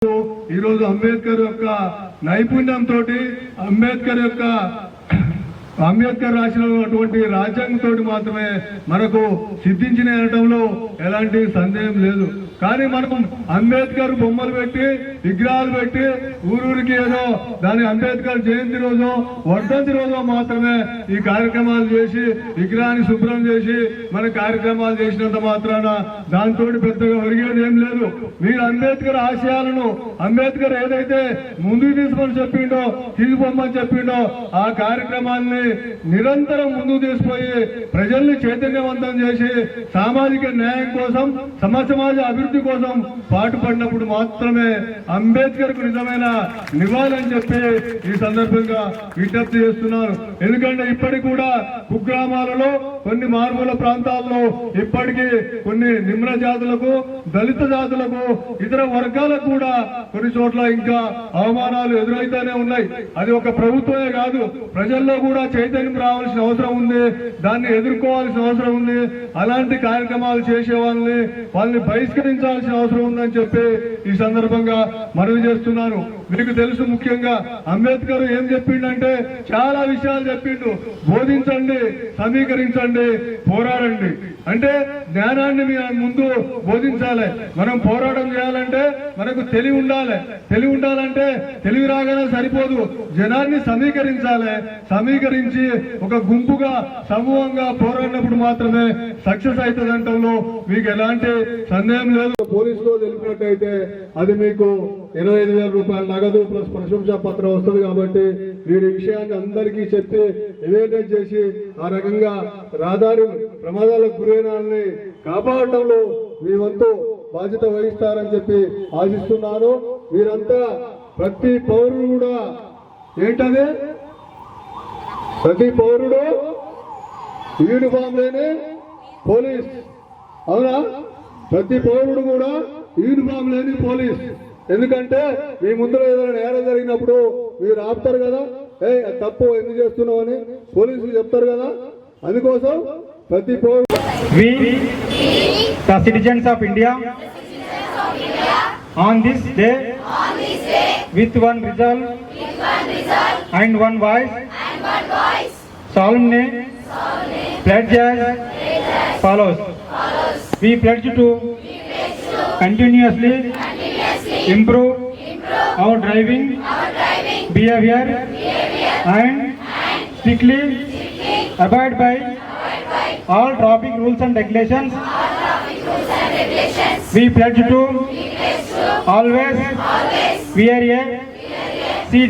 ఈ రోజు అంబేద్కర్ యొక్క నైపుణ్యంతో అంబేద్కర్ రాసినటువంటి రాజ్యాంగంతో మాత్రమే మనకు సిద్ధించిన అనడంలో ఎలాంటి సందేహం లేదు. కానీ మనం అంబేద్కర్ బొమ్మలు పెట్టి విగ్రహాలు పెట్టి ఊరూరికి ఏదో దాని అంబేద్కర్ జయంతి రోజు వర్ధంతి రోజు మాత్రమే ఈ కార్యక్రమాలు చేసి విగ్రహాన్ని శుభ్రం చేసి మన కార్యక్రమాలు చేసినంత మాత్రాన దాంతో పెద్దగా ఒరిగేది ఏం లేదు. మీరు అంబేద్కర్ ఆశయాలను అంబేద్కర్ ఏదైతే ముందుకు తీసుకుపోమని చెప్పిండో ఆ కార్యక్రమాన్ని నిరంతరం ముందుకు తీసుకుపోయి ప్రజల్ని చైతన్యవంతం చేసి సామాజిక న్యాయం కోసం సమాజ అభివృద్ధి కోసం పాటుపడినప్పుడు మాత్రమే అంబేద్కర్ కు నిజమైన నివాళని చెప్పి ఈ సందర్భంగా విజ్ఞప్తి చేస్తున్నారు. ఎందుకంటే ఇప్పటికి కూడా కుగ్రామాలలో కొన్ని మారుమూల ప్రాంతాల్లో ఇప్పటికీ కొన్ని నిమ్న జాతులకు దళిత జాతులకు ఇతర వర్గాలకు కూడా కొన్ని చోట్ల ఇంకా అవమానాలు ఎదురైతేనే ఉన్నాయి. అది ఒక ప్రభుత్వమే కాదు, ప్రజల్లో కూడా చైతన్యం రావాల్సిన అవసరం ఉంది, దాన్ని ఎదుర్కోవాల్సిన అవసరం ఉంది. అలాంటి కార్యక్రమాలు చేసే వాళ్ళని బహిష్కరించాల్సిన అవసరం ఉందని చెప్పి ఈ సందర్భంగా మనవి చేస్తున్నాను. మీకు తెలుసు, ముఖ్యంగా అంబేద్కర్ ఏం చెప్పిండంటే చాలా విషయాలు చెప్పిండు. బోధించండి, సమీకరించండి, పోరాడండి. అంటే జ్ఞానాన్ని ముందు బోధించాలి. మనం పోరాటం చేయాలంటే మనకు తెలివి ఉండాలి. తెలివి ఉండాలంటే తెలివి రాగానే సరిపోదు, జనాన్ని సమీకరించాలి. సమీకరించి ఒక గుంపుగా సమూహంగా పోరాడినప్పుడు మాత్రమే సక్సెస్ అవుతుంది అంటంలో మీకు ఎలాంటి సందేహం లేదు. పోలీసులో తెలిపినట్టయితే అది మీకు 25,000 రూపాయల నగదు ప్లస్ ప్రశంసా పత్రం వస్తుంది. కాబట్టి మీరు ఈ విషయాన్ని అందరికీ చెప్పి అవేర్నెస్ చేసి ఆ రకంగా రహదారి ప్రమాదాలకు గురైన వాళ్ళని కాపాడటంలో మీ వంతు బాధ్యత వహిస్తారని చెప్పి ఆశిస్తున్నాను. మీరంతా ప్రతి పౌరుడు కూడా ఏంటది, ప్రతి పౌరుడు యూనిఫామ్ లేని పోలీస్, అవునా? ప్రతి పౌరుడు కూడా యూనిఫామ్ లేని పోలీస్. ఎందుకంటే మీ ముందులో ఏదైనా నేరం జరిగినప్పుడు మీరు ఆపుతారు కదా, తప్పు ఎందుకు చేస్తున్నావు అని పోలీసులు చెప్తారు కదా. అందుకోసం ప్రతి పౌరుడు We, the citizens of India, on this day, with one resolve and one voice, solemnly pledge as follows. We pledge to continuously improve our driving behavior and strictly abide by all traffic rules and regulations. We pledge to always wear a seat